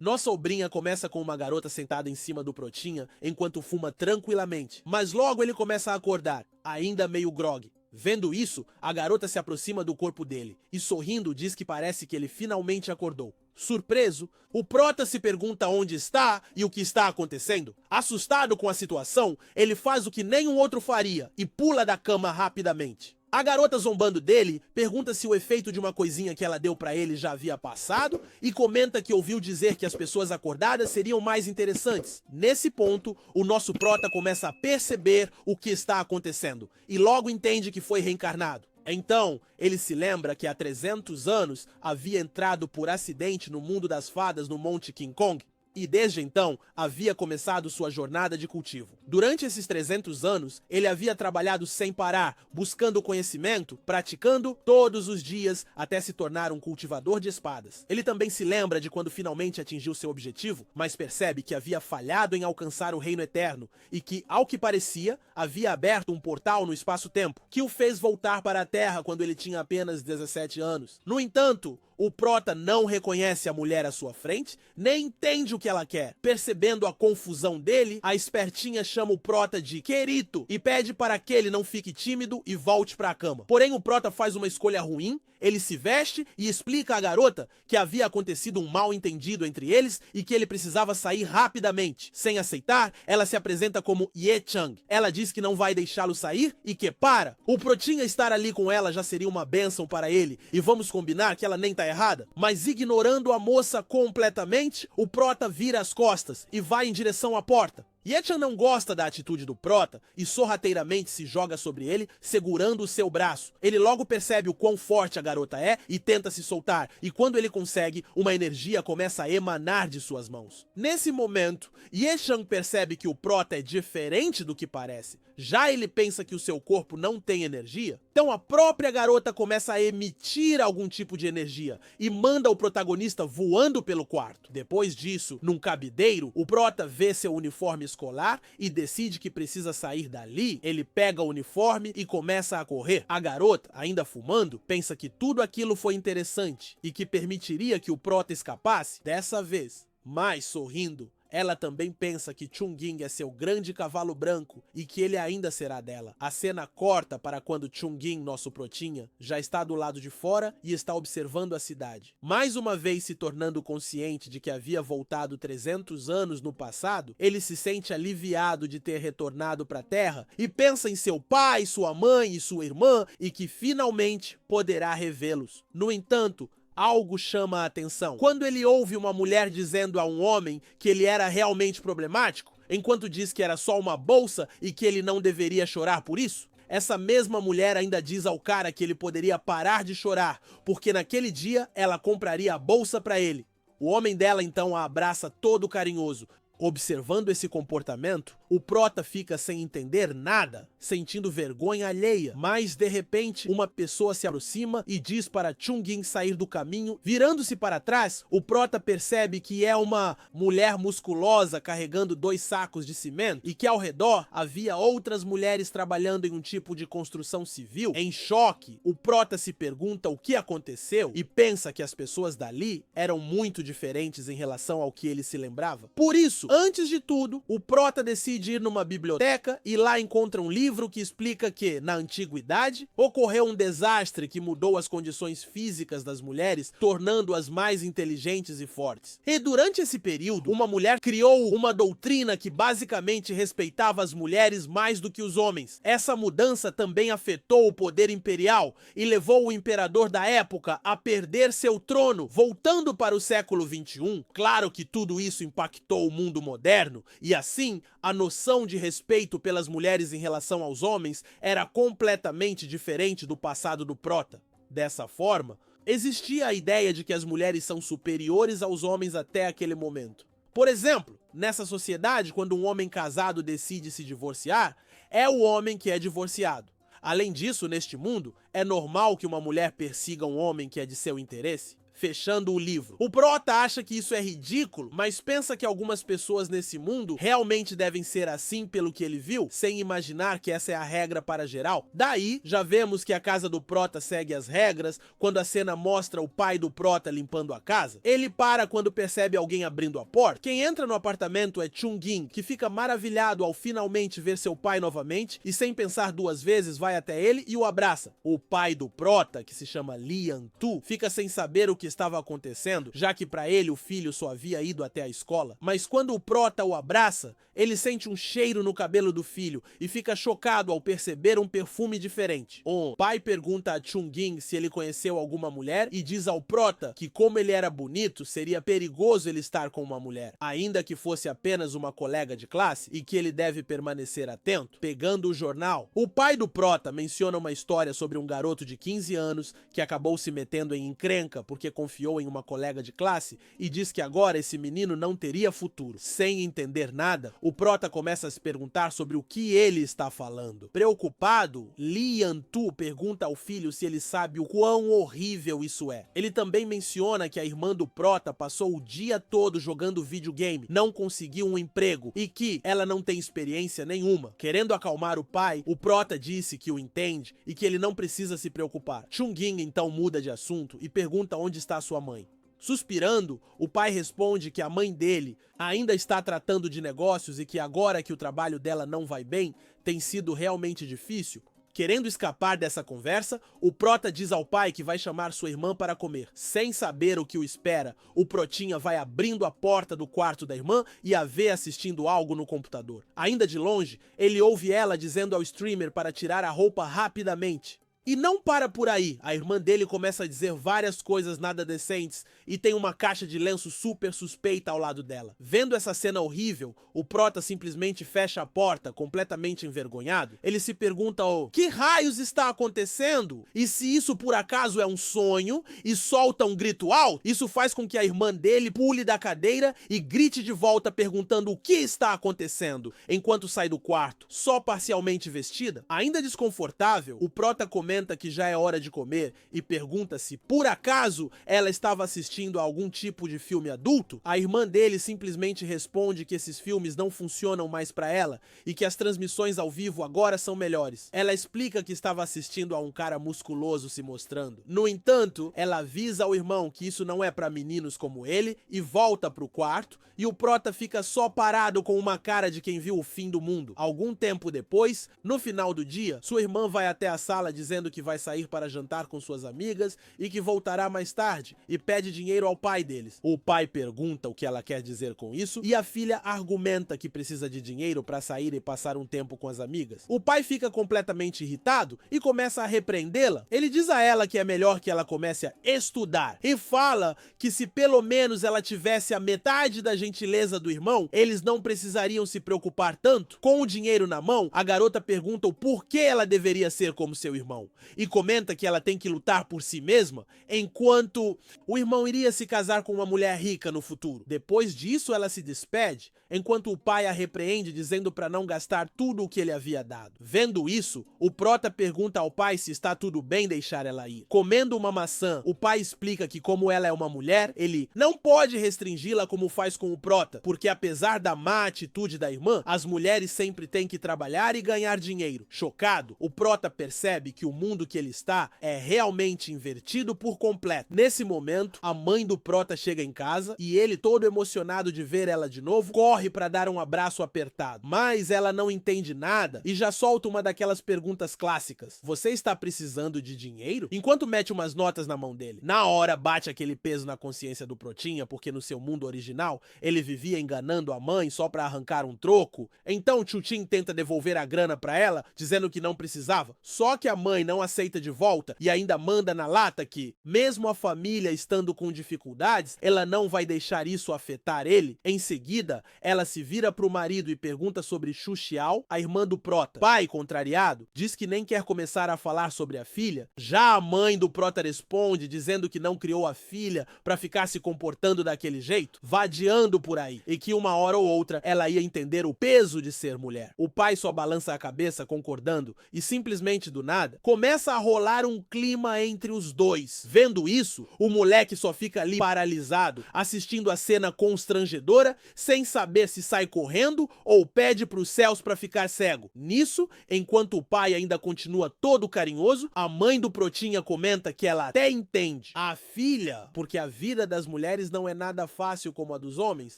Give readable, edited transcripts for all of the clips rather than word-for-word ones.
Nossa obrinha começa com uma garota sentada em cima do Protinha enquanto fuma tranquilamente, mas logo ele começa a acordar, ainda meio grogue. Vendo isso, a garota se aproxima do corpo dele e sorrindo diz que parece que ele finalmente acordou. Surpreso, o Prota se pergunta onde está e o que está acontecendo. Assustado com a situação, ele faz o que nenhum outro faria e pula da cama rapidamente. A garota, zombando dele, pergunta se o efeito de uma coisinha que ela deu pra ele já havia passado e comenta que ouviu dizer que as pessoas acordadas seriam mais interessantes. Nesse ponto, o nosso Prota começa a perceber o que está acontecendo e logo entende que foi reencarnado. Então, ele se lembra que há 300 anos havia entrado por acidente no mundo das fadas no Monte King Kong. E desde então, havia começado sua jornada de cultivo. Durante esses 300 anos, ele havia trabalhado sem parar, buscando conhecimento, praticando todos os dias até se tornar um cultivador de espadas. Ele também se lembra de quando finalmente atingiu seu objetivo, mas percebe que havia falhado em alcançar o reino eterno e que, ao que parecia, havia aberto um portal no espaço-tempo, que o fez voltar para a Terra quando ele tinha apenas 17 anos. No entanto, o Prota não reconhece a mulher à sua frente, nem entende o que ela quer. Percebendo a confusão dele, a espertinha chama o Prota de querido e pede para que ele não fique tímido e volte para a cama. Porém, o Prota faz uma escolha ruim, ele se veste e explica à garota que havia acontecido um mal-entendido entre eles e que ele precisava sair rapidamente. Sem aceitar, ela se apresenta como Ye Chang. Ela diz que não vai deixá-lo sair e que, para, o Protinha estar ali com ela já seria uma bênção para ele, e vamos combinar que ela nem tá errada. Mas ignorando a moça completamente, o Prota vira as costas e vai em direção à porta. Ye-chan não gosta da atitude do Prota e sorrateiramente se joga sobre ele, segurando o seu braço. Ele logo percebe o quão forte a garota é e tenta se soltar, e quando ele consegue, uma energia começa a emanar de suas mãos. Nesse momento, Ye-chan percebe que o Prota é diferente do que parece. Já ele pensa que o seu corpo não tem energia, então a própria garota começa a emitir algum tipo de energia e manda o protagonista voando pelo quarto. Depois disso, num cabideiro, o Prota vê seu uniforme escolar e decide que precisa sair dali. Ele pega o uniforme e começa a correr. A garota, ainda fumando, pensa que tudo aquilo foi interessante e que permitiria que o Prota escapasse dessa vez. Mas, sorrindo, ela também pensa que Chungking é seu grande cavalo branco e que ele ainda será dela. A cena corta para quando Chungking, nosso Protinha, já está do lado de fora e está observando a cidade. Mais uma vez se tornando consciente de que havia voltado 300 anos no passado, ele se sente aliviado de ter retornado para a Terra e pensa em seu pai, sua mãe e sua irmã e que finalmente poderá revê-los. No entanto, algo chama a atenção. Quando ele ouve uma mulher dizendo a um homem que ele era realmente problemático, enquanto diz que era só uma bolsa e que ele não deveria chorar por isso, essa mesma mulher ainda diz ao cara que ele poderia parar de chorar, porque naquele dia ela compraria a bolsa para ele. O homem dela então a abraça todo carinhoso. Observando esse comportamento, o Prota fica sem entender nada, sentindo vergonha alheia, mas de repente uma pessoa se aproxima e diz para Chungking sair do caminho. Virando-se para trás, o Prota percebe que é uma mulher musculosa carregando 2 sacos de cimento e que ao redor havia outras mulheres trabalhando em um tipo de construção civil. Em choque, o Prota se pergunta o que aconteceu e pensa que as pessoas dali eram muito diferentes em relação ao que ele se lembrava. Por isso, antes de tudo, o Prota decide ir numa biblioteca e lá encontra um livro que explica que, na antiguidade, ocorreu um desastre que mudou as condições físicas das mulheres, tornando-as mais inteligentes e fortes. E durante esse período, uma mulher criou uma doutrina que basicamente respeitava as mulheres mais do que os homens. Essa mudança também afetou o poder imperial e levou o imperador da época a perder seu trono, voltando para o século XXI. Claro que tudo isso impactou o mundo moderno, e assim, a noção de respeito pelas mulheres em relação aos homens era completamente diferente do passado do Prota. Dessa forma, existia a ideia de que as mulheres são superiores aos homens até aquele momento. Por exemplo, nessa sociedade, quando um homem casado decide se divorciar, é o homem que é divorciado. Além disso, neste mundo, é normal que uma mulher persiga um homem que é de seu interesse. fechando o livro. O Prota acha que isso é ridículo, mas pensa que algumas pessoas nesse mundo realmente devem ser assim pelo que ele viu, sem imaginar que essa é a regra para geral. Daí, já vemos que a casa do Prota segue as regras, quando a cena mostra o pai do Prota limpando a casa. Ele para quando percebe alguém abrindo a porta. Quem entra no apartamento é Chung-in, que fica maravilhado ao finalmente ver seu pai novamente e sem pensar duas vezes vai até ele e o abraça. O pai do Prota, que se chama Lian-tu, fica sem saber o que estava acontecendo, já que para ele o filho só havia ido até a escola. Mas quando o Prota o abraça, ele sente um cheiro no cabelo do filho e fica chocado ao perceber um perfume diferente. O pai pergunta a Chung-in se ele conheceu alguma mulher e diz ao Prota que, como ele era bonito, seria perigoso ele estar com uma mulher, ainda que fosse apenas uma colega de classe, e que ele deve permanecer atento. Pegando o jornal, o pai do Prota menciona uma história sobre um garoto de 15 anos que acabou se metendo em encrenca porque confiou em uma colega de classe e diz que agora esse menino não teria futuro. Sem entender nada, o Prota começa a se perguntar sobre o que ele está falando. Preocupado, Lian-tu pergunta ao filho se ele sabe o quão horrível isso é. Ele também menciona que a irmã do Prota passou o dia todo jogando videogame, não conseguiu um emprego e que ela não tem experiência nenhuma. Querendo acalmar o pai, o Prota disse que o entende e que ele não precisa se preocupar. Chung-in então muda de assunto e pergunta onde está sua mãe. Suspirando, o pai responde que a mãe dele ainda está tratando de negócios e que agora que o trabalho dela não vai bem, tem sido realmente difícil. Querendo escapar dessa conversa, o Prota diz ao pai que vai chamar sua irmã para comer. Sem saber o que o espera, o Protinha vai abrindo a porta do quarto da irmã e a vê assistindo algo no computador. Ainda de longe, ele ouve ela dizendo ao streamer para tirar a roupa rapidamente. E não para por aí, a irmã dele começa a dizer várias coisas nada decentes e tem uma caixa de lenço super suspeita ao lado dela. Vendo essa cena horrível, o Prota simplesmente fecha a porta, completamente envergonhado. Ele se pergunta que raios está acontecendo? E se isso por acaso é um sonho e solta um grito alto, isso faz com que a irmã dele pule da cadeira e grite de volta perguntando o que está acontecendo, enquanto sai do quarto, só parcialmente vestida. Ainda desconfortável, o Prota comenta que já é hora de comer e pergunta se, por acaso, ela estava assistindo a algum tipo de filme adulto. A irmã dele simplesmente responde que esses filmes não funcionam mais para ela e que as transmissões ao vivo agora são melhores. Ela explica que estava assistindo a um cara musculoso se mostrando. No entanto, ela avisa ao irmão que isso não é para meninos como ele e volta pro quarto, e o Prota fica só parado com uma cara de quem viu o fim do mundo. Algum tempo depois, no final do dia, sua irmã vai até a sala dizendo que vai sair para jantar com suas amigas e que voltará mais tarde e pede dinheiro ao pai deles. O pai pergunta o que ela quer dizer com isso e a filha argumenta que precisa de dinheiro para sair e passar um tempo com as amigas. O pai fica completamente irritado e começa a repreendê-la. Ele diz a ela que é melhor que ela comece a estudar e fala que se pelo menos ela tivesse a metade da gentileza do irmão, eles não precisariam se preocupar tanto. Com o dinheiro na mão, a garota pergunta o porquê ela deveria ser como seu irmão e comenta que ela tem que lutar por si mesma, enquanto o irmão iria se casar com uma mulher rica no futuro. Depois disso, ela se despede, enquanto o pai a repreende dizendo para não gastar tudo o que ele havia dado. Vendo isso, o Prota pergunta ao pai se está tudo bem deixar ela ir. Comendo uma maçã, o pai explica que como ela é uma mulher, ele não pode restringi-la como faz com o Prota, porque apesar da má atitude da irmã, as mulheres sempre têm que trabalhar e ganhar dinheiro. Chocado, o Prota percebe que o mundo que ele está é realmente invertido por completo. Nesse momento, a mãe do Prota chega em casa e ele, todo emocionado de ver ela de novo, corre para dar um abraço apertado. Mas ela não entende nada e já solta uma daquelas perguntas clássicas. Você está precisando de dinheiro? Enquanto mete umas notas na mão dele. Na hora bate aquele peso na consciência do Protinha, porque no seu mundo original ele vivia enganando a mãe só para arrancar um troco. Então Chutin tenta devolver a grana para ela, dizendo que não precisava. Só que a mãe não aceita de volta e ainda manda na lata que, mesmo a família estando com dificuldades, ela não vai deixar isso afetar ele. Em seguida, ela se vira pro marido e pergunta sobre Xu Xiao, a irmã do Prota. Pai, contrariado, diz que nem quer começar a falar sobre a filha. Já a mãe do Prota responde dizendo que não criou a filha para ficar se comportando daquele jeito, vadiando por aí, e que uma hora ou outra ela ia entender o peso de ser mulher. O pai só balança a cabeça concordando e simplesmente do nada começa começa a rolar um clima entre os dois. Vendo isso, o moleque só fica ali paralisado, assistindo a cena constrangedora, sem saber se sai correndo ou pede pros céus pra ficar cego. Nisso, enquanto o pai ainda continua todo carinhoso, a mãe do Protinha comenta que ela até entende a filha, porque a vida das mulheres não é nada fácil como a dos homens,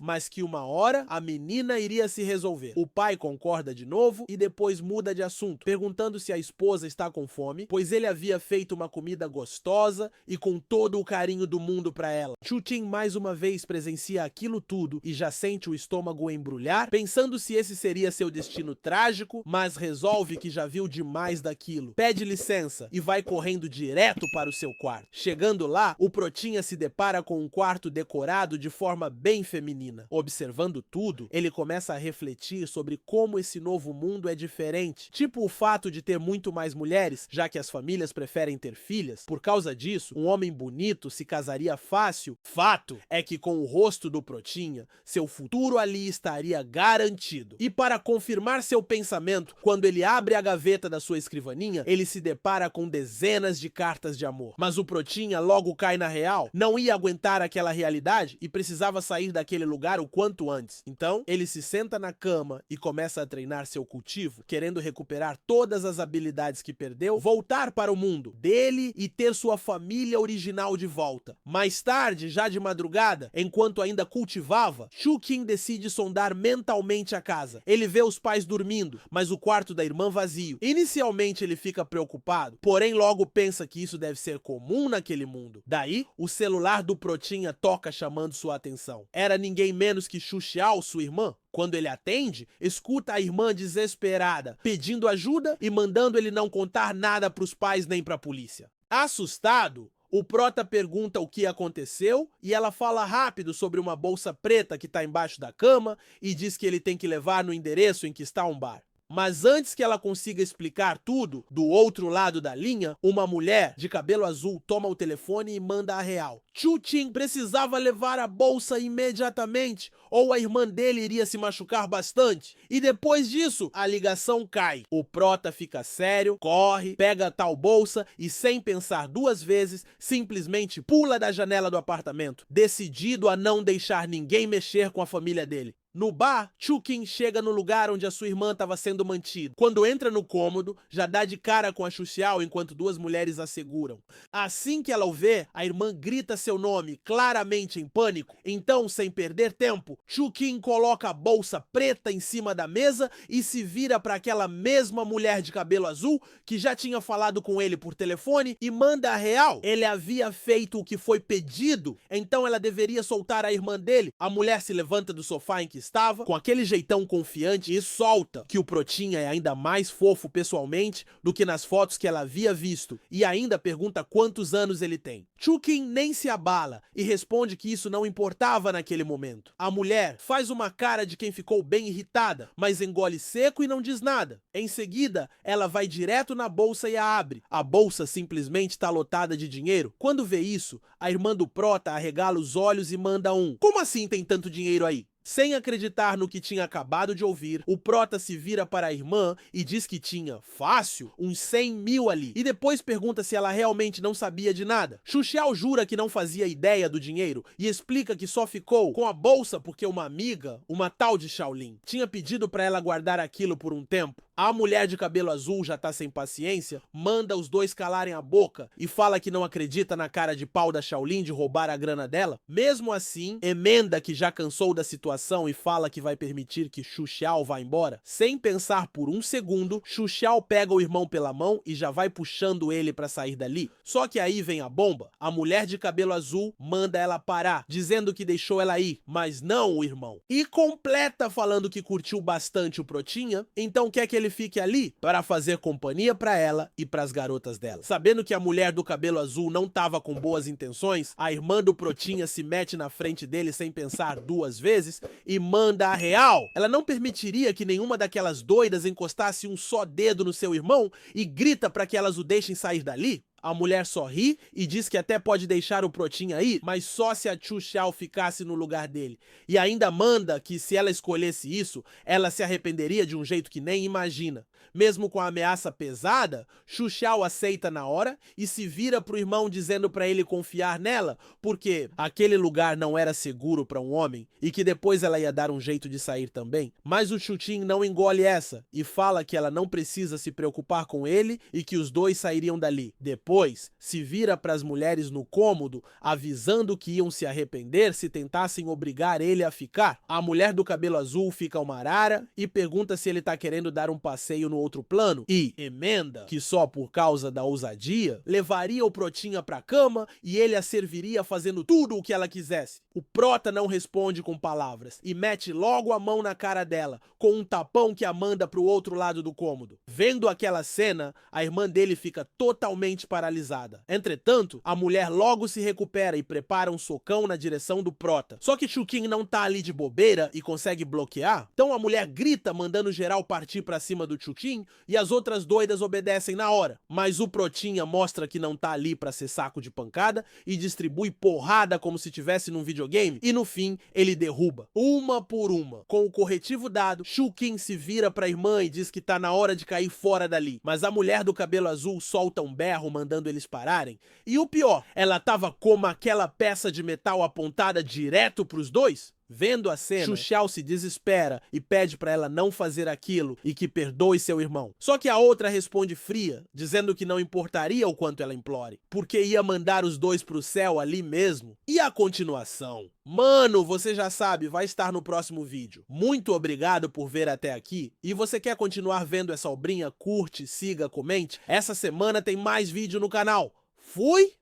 mas que uma hora a menina iria se resolver. O pai concorda de novo e depois muda de assunto, perguntando se a esposa está com fome, pois ele havia feito uma comida gostosa e com todo o carinho do mundo para ela. Chutin mais uma vez presencia aquilo tudo e já sente o estômago embrulhar, pensando se esse seria seu destino trágico, mas resolve que já viu demais daquilo. Pede licença e vai correndo direto para o seu quarto. Chegando lá, o Protinha se depara com um quarto decorado de forma bem feminina. Observando tudo, ele começa a refletir sobre como esse novo mundo é diferente, tipo o fato de ter muito mais mulheres, já que as famílias preferem ter filhas. Por causa disso, um homem bonito se casaria fácil. Fato é que com o rosto do Protinha, seu futuro ali estaria garantido. E para confirmar seu pensamento, quando ele abre a gaveta da sua escrivaninha, ele se depara com dezenas de cartas de amor. Mas o Protinha logo cai na real, não ia aguentar aquela realidade e precisava sair daquele lugar o quanto antes. Então, ele se senta na cama e começa a treinar seu cultivo, querendo recuperar todas as habilidades que perdeu, voltar para o mundo dele e ter sua família original de volta. Mais tarde, já de madrugada, enquanto ainda cultivava, Chukin decide sondar mentalmente a casa. Ele vê os pais dormindo, mas o quarto da irmã vazio. Inicialmente ele fica preocupado, porém logo pensa que isso deve ser comum naquele mundo. Daí, o celular do Protinha toca chamando sua atenção. Era ninguém menos que Xuxiao, sua irmã. Quando ele atende, escuta a irmã desesperada, pedindo ajuda e mandando ele não contar nada pros pais nem pra polícia. Assustado, o Prota pergunta o que aconteceu e ela fala rápido sobre uma bolsa preta que tá embaixo da cama e diz que ele tem que levar no endereço em que está um bar. Mas antes que ela consiga explicar tudo, do outro lado da linha, uma mulher de cabelo azul toma o telefone e manda a real. Chutin precisava levar a bolsa imediatamente, ou a irmã dele iria se machucar bastante. E depois disso, a ligação cai. O Prota fica sério, corre, pega a tal bolsa e, sem pensar duas vezes, simplesmente pula da janela do apartamento, decidido a não deixar ninguém mexer com a família dele. No bar, Chukin chega no lugar onde a sua irmã estava sendo mantida. Quando entra no cômodo, já dá de cara com a Xuxiao enquanto duas mulheres a seguram. Assim que ela o vê, a irmã grita seu nome, claramente em pânico. Então, sem perder tempo, Chukin coloca a bolsa preta em cima da mesa e se vira para aquela mesma mulher de cabelo azul que já tinha falado com ele por telefone e manda a real. Ele havia feito o que foi pedido, então ela deveria soltar a irmã dele. A mulher se levanta do sofá em que estava, com aquele jeitão confiante, e solta que o Protinha é ainda mais fofo pessoalmente do que nas fotos que ela havia visto, e ainda pergunta quantos anos ele tem. Chukin nem se abala e responde que isso não importava naquele momento. A mulher faz uma cara de quem ficou bem irritada, mas engole seco e não diz nada. Em seguida, ela vai direto na bolsa e a abre. A bolsa simplesmente está lotada de dinheiro. Quando vê isso, a irmã do Prota arregala os olhos e manda um: "Como assim tem tanto dinheiro aí?" Sem acreditar no que tinha acabado de ouvir, o Prota se vira para a irmã e diz que tinha, fácil, uns 100 mil ali. E depois pergunta se ela realmente não sabia de nada. Xuxiao jura que não fazia ideia do dinheiro e explica que só ficou com a bolsa porque uma amiga, uma tal de Shaolin, tinha pedido para ela guardar aquilo por um tempo. A mulher de cabelo azul já tá sem paciência, manda os dois calarem a boca e fala que não acredita na cara de pau da Shaolin de roubar a grana dela. Mesmo assim, emenda que já cansou da situação e fala que vai permitir que Xuxiao vá embora. Sem pensar por um segundo, Xuxiao pega o irmão pela mão e já vai puxando ele pra sair dali. Só que aí vem a bomba. A mulher de cabelo azul manda ela parar, dizendo que deixou ela ir, mas não o irmão. E completa falando que curtiu bastante o Protinha, então quer que ele fique ali para fazer companhia para ela e para as garotas dela. Sabendo que a mulher do cabelo azul não estava com boas intenções, a irmã do Protinha se mete na frente dele sem pensar duas vezes e manda a real. Ela não permitiria que nenhuma daquelas doidas encostasse um só dedo no seu irmão e grita para que elas o deixem sair dali. A mulher só ri e diz que até pode deixar o Protinha aí, mas só se a Chu Xiao ficasse no lugar dele. E ainda manda que se ela escolhesse isso, ela se arrependeria de um jeito que nem imagina. Mesmo com a ameaça pesada, Chu Xiao aceita na hora e se vira pro irmão dizendo pra ele confiar nela, porque aquele lugar não era seguro pra um homem e que depois ela ia dar um jeito de sair também. Mas o Chutin não engole essa e fala que ela não precisa se preocupar com ele e que os dois sairiam dali. Depois, se vira pras mulheres no cômodo, avisando que iam se arrepender se tentassem obrigar ele a ficar. A mulher do cabelo azul fica uma arara e pergunta se ele tá querendo dar um passeio no outro plano e emenda que só por causa da ousadia levaria o Protinha pra cama e ele a serviria fazendo tudo o que ela quisesse. O Prota não responde com palavras e mete logo a mão na cara dela, com um tapão que a manda pro outro lado do cômodo. Vendo aquela cena, a irmã dele fica totalmente paralisada. Entretanto, a mulher logo se recupera e prepara um socão na direção do Prota. Só que Chukin não tá ali de bobeira e consegue bloquear, então a mulher grita mandando geral partir pra cima do Chukin e as outras doidas obedecem na hora. Mas o Protinha mostra que não tá ali pra ser saco de pancada e distribui porrada como se tivesse num videogame e no fim ele derruba, uma por uma. Com o corretivo dado, Chukin se vira pra irmã e diz que tá na hora de cair fora dali, mas a mulher do cabelo azul solta um berro mandando eles pararem e o pior, ela tava como aquela peça de metal apontada direto pros dois. Vendo a cena, Chu Xiao se desespera e pede pra ela não fazer aquilo e que perdoe seu irmão. Só que a outra responde fria, dizendo que não importaria o quanto ela implore, porque ia mandar os dois pro céu ali mesmo. E a continuação? Mano, você já sabe, vai estar no próximo vídeo. Muito obrigado por ver até aqui. E você quer continuar vendo essa obrinha? Curte, siga, comente. Essa semana tem mais vídeo no canal. Fui!